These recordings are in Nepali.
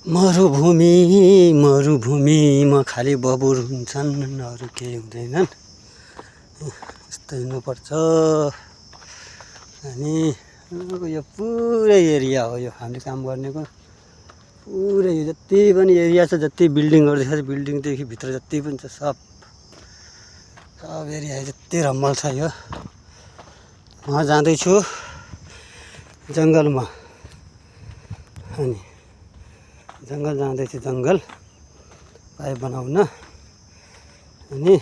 मरुभूमि मरुभूमिमा खाली बबुर हुन्छन्, अरू केही हुँदैनन्। यस्तो हिँड्नुपर्छ। अनि यो पुरै एरिया हो, यो हामीले काम गर्नेको पुरै जति पनि एरिया छ, जति बिल्डिङहरू देख्छ, बिल्डिङदेखि भित्र जति पनि छ सब एरिया जति रम्मल छ। यो म जाँदैछु जङ्गलमा, अनि जङ्गल जाँदैछु, जङ्गल पाइप बनाउन। अनि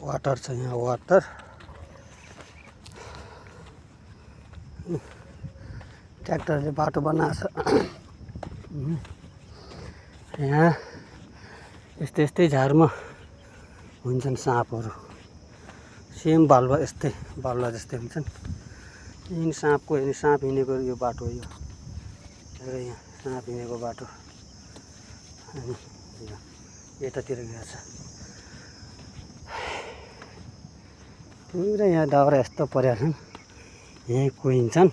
वाटर छ यहाँ, वाटर ट्र्याक्टरले बाटो बनाएको छ। यहाँ यस्तै यस्तै झारमा हुन्छन् साँपहरू, सेम बालुवा, यस्तै बालुवा जस्तै हुन्छन्। यिनी साँपको, यिनी साँप हिँडेको यो बाटो हो, यो यहाँ साँप हिँडेको बाटो। अनि यतातिर गएको छ पुरा। यहाँ दाउरा यस्तो परेका छन्, यहीँ कुहिन्छन्।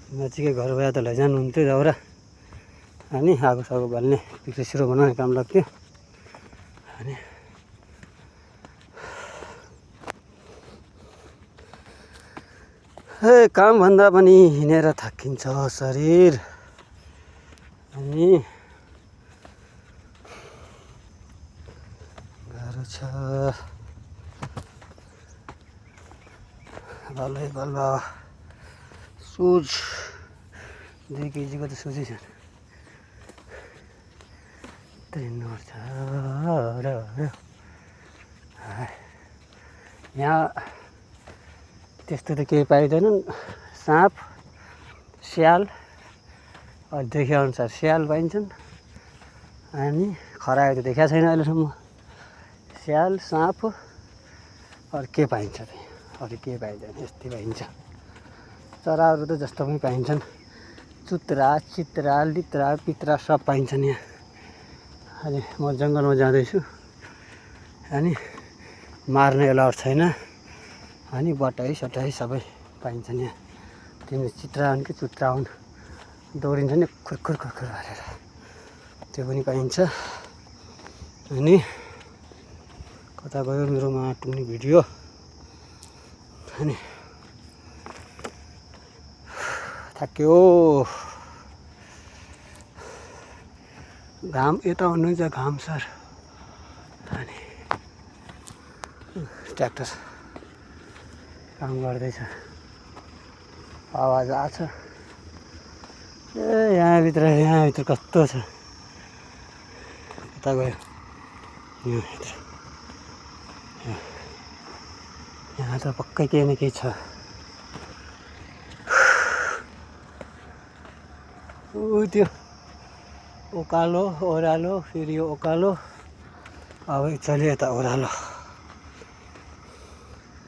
नजिकै घर भए त लैजानुहुन्थ्यो दाउरा, अनि आगो सागो बाल्ने, पिक्चर सिरो बनाउने काम लाग्थ्यो। अनि काम भन्दा पनि हिँडेर थाकिन्छ शरीर। अनि गाह्रो छ। बालुवा सुज 2 केजीको त सुजै छ। हिँड्नुपर्छ र यहाँ त्यस्तो त केही पाइँदैनन्। साँप, स्याल, देखेअनुसार स्याल पाइन्छन्। अनि खरायो त देखाएको छैन अहिलेसम्म। स्याल, साँप, अरू के पाइन्छ त? अरू के पाइँदैन, यस्तै पाइन्छ। चराहरू त जस्तो पनि पाइन्छन्, चुत्रा, चित्रा, लित्रा, पित्रा सब पाइन्छन् यहाँ। अनि म जङ्गलमा जाँदैछु, अनि मार्ने एलाउड छैन। अनि बटाई सटाई सबै पाइन्छन् यहाँ। तिनीहरू चित्रा हुन् कि चुत्रा हुन्, दौडिन्छ नि खुरखुर खुरखुर गरेर, त्यो पनि पाइन्छ। अनि कता गयो मेरो माटुनी भिडियो? अनि थाक्यो। घाम यता हुनुहुन्छ, घाम सर। अनि ट्र्याक्टर काम गर्दैछ, आवाज आछ। यहाँभित्र कस्तो छ? कता गयो? यहाँभित्र यहाँ त पक्कै केही न केही छ। त्यो उकालो ओह्रालो, फेरि यो उकालो, अब चल्यो यता ओह्रालो।